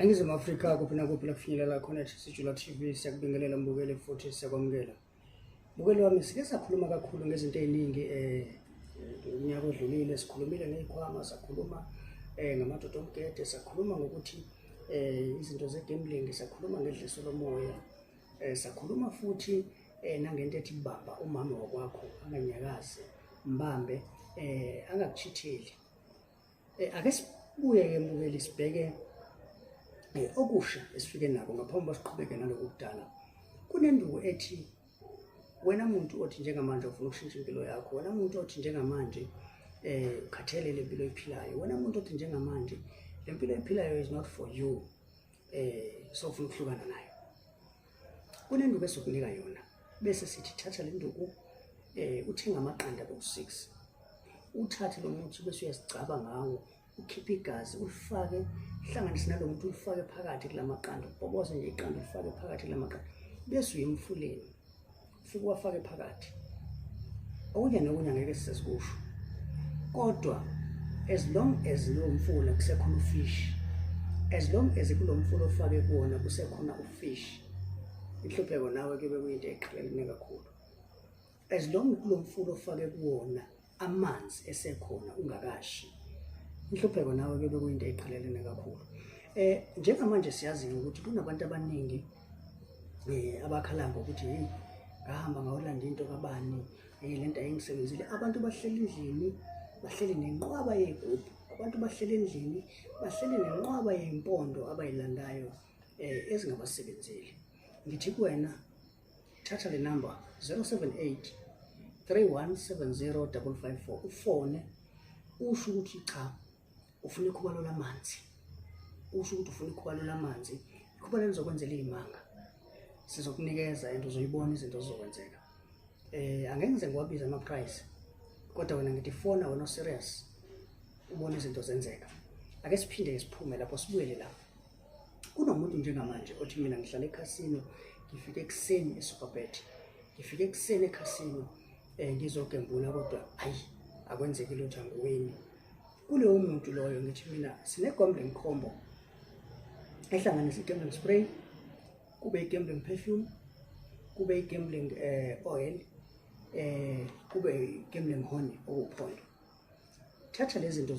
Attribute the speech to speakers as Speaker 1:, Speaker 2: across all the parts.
Speaker 1: Eningizimu Afrika kuphi nakuphi la kufinyelela khona Sijula TV siyakubingelela mbukeli futhi siyakwamukela. Mbukeli wami sike sakhuluma kakhulu ngezinto eziningi unyaka odlulile sikhulumile ngezikhwama sakhuluma ngamadoda omgede sakhuluma ngokuthi izinto zegambling sakhuluma ngedliso lomoya sakhuluma futhi nangento ethi baba umama wakwakho anganyakaze mbambe angakuchitheli. Ake sibuye ke mbukeli sibheke okusha esifike nako ngaphambi basiqhubeke naloko kudala. Kunenduku ethi wena muntu othi njengamanje ufuna ukushintsha impilo yakho, wena muntu othi njengamanje ukhathele le mpilo oyiphilayo, wena muntu othi njengamanje le mpilo oyiphilayo is not for you, so ufuna ukuhlukana nayo. Kunenduku esokunika yona bese sithi thatha le nduku uthenga amaqanda ku6, uthathe lo muthi bese uyasicaba ngawo, ukhiphe igazi ulifake, hlanganise nalo muntu ulifake phakathi kulamaqanda, ubhoboze nje iqanda ulifake phakathi kulamaqanda bese uyemfuleni ufike wafake phakathi. Okunye nokunye ngeke sisekusho, kodwa as long as lo mfula kusekhona ufish, as long as kulo mfula ofake kuwona kusekhona ufish, inhlupheko nawe kube kuyinto eqhelelene kakhulu. As long kulo mfula ofake kuwona amanzi esekhona ungakashi, inhlupheko nawe kube kuyinto eqhelelene kakhulu. Njengamanje siyazi ukuthi kunabantu abaningi abakhalamba ukuthi hey ngahamba ngawolanda into kabani, lento ayingisebenzile. Abantu bahleli endlini bahleli nenqwaba yegubhu, abantu bahleli endlini bahleli nenqwaba yempondo abayilandayo ezingabasebenzeli. Ngithi kuwena thatha le number 078 3170 554 ufone usho ukuthi cha ufuna ikhubalo lamanzi, usho ukuthi ufuna ikhubalo lamanzi, ikhubalo lizokwenzela izimanga, sizokunikeza and uzoyibona izinto zizokwenzeka. Angeke ngize ngiwabiza ama price, kodwa wena ngithi fona wena serious ubone izinto zenzeka. Ake siphinde siphume lapho sibuyele la. Kunomuntu njengamanje othi mina ngihlala eCasino, ngifike ekseni eSuperbet, ngifike ekseni eCasino ngizogembula kodwa hayi akwenzeki lutho angiwini. Kuleyo muntu loyo ngithi mina sine gambling combo ehlanganisa igambling spray, kube igambling perfume, kube igambling oil, kube igambling honey okuphondo. Thatha lezi zinto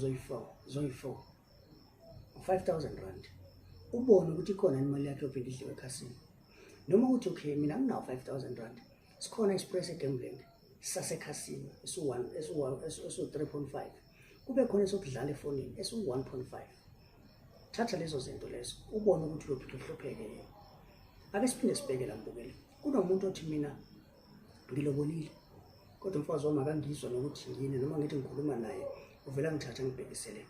Speaker 1: zoyi4 5,000 rand ubone ukuthi khona imali yakhe yophinde idliwe eCasino. Noma uthi okay mina nginawo 5,000 rand, sikhona express gambling sase Casino esu 3.5, kube khona esokudlala efonini esu 1.5. Thatha lezo zinto lezo ubone ukuthi uyophi uhlupheke yini. Ake siphinde sibheke la mbukeli. Kunomuntu othi mina ngilobolile kodwa umfazi wami akangizwa nokuthi ngine, noma ngithi ngikhuluma naye uvela ngithatha ngibhekisele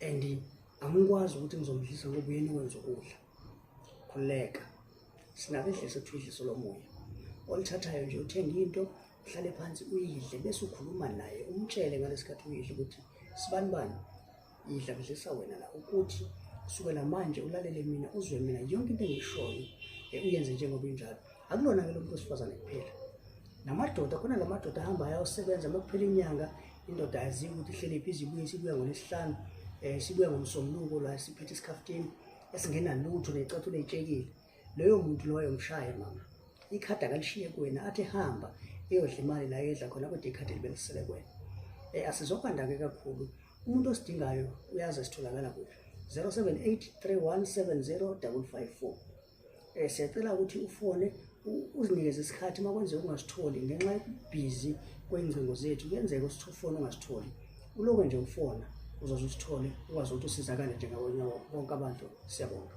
Speaker 1: and angikwazi ukuthi ngizomdlisa ngoba uyena wenza ukudla. Khuleka, sinake idliso ethu idliso lomoya olithathayo nje, uthenga into uhlale phansi uyidle bese ukhuluma naye umtshele ngalesikhathi uyidle ukuthi sibani bani idla kudlisa wena la, ukuthi kusukela manje ulalele mina uzwe mina yonke into engiyishoyo uyenze njengoba injalo. Akulona ke lo muntu osifazane kuphela, namadoda khona lamadoda ahamba ayayosebenza makuphela inyanga, indoda ayazi ukuthi ihlele busy ibuye sibuya ngoLwesihlanu, sibuya ngomsombuluko la siphethe isikhaftini esingena lutho necathulo ezitshekile. Leyo muntu loyo mshaya mama, ikhadi akalishiye kuwena, athi hamba eyodla imali la edla khona kodwa ikhadi libelisele kuwena. Asizokwanda ke kakhulu, umuntu osidingayo uyazi sitholakala kuphi 078 3170 554. Siyacela ukuthi ufone uzinikeze isikhathi makwenze ungasitholi ngenxa busy kwengcingo zethu, kuyenzeka usithofone ungasitholi, uloke nje ufona uzoze usithole ukwazi ukuthi usizakale njengabanye bonke abantu. Siyabonga.